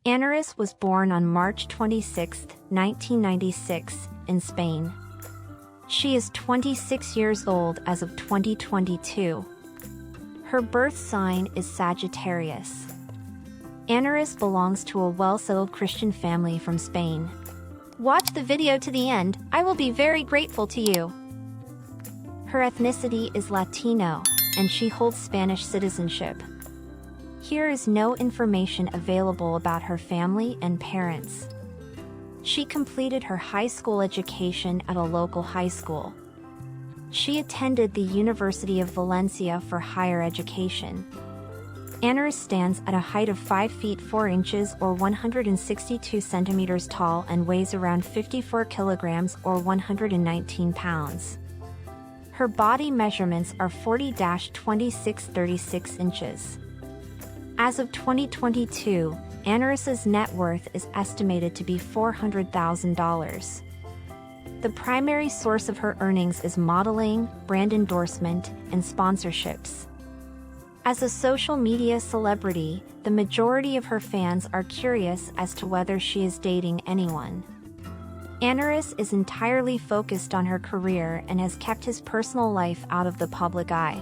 Anneris was born on March 26, 1996, in Spain. She is 26 years old as of 2022. Her birth sign is Sagittarius. Anneris belongs to a well-settled Christian family from Spain. Watch the video to the end, I will be very grateful to you. Her ethnicity is Latino, and she holds Spanish citizenship. Here is no information available about her family and parents. She completed her high school education at a local high school. She attended the University of Valencia for higher education. Anneris stands at a height of 5 feet 4 inches or 162 centimeters tall and weighs around 54 kilograms or 119 pounds. Her body measurements are 40-26-36 inches. As of 2022, Anneris's net worth is estimated to be $400,000. The primary source of her earnings is modeling, brand endorsement, and sponsorships. As a social media celebrity, the majority of her fans are curious as to whether she is dating anyone. Anneris is entirely focused on her career and has kept his personal life out of the public eye.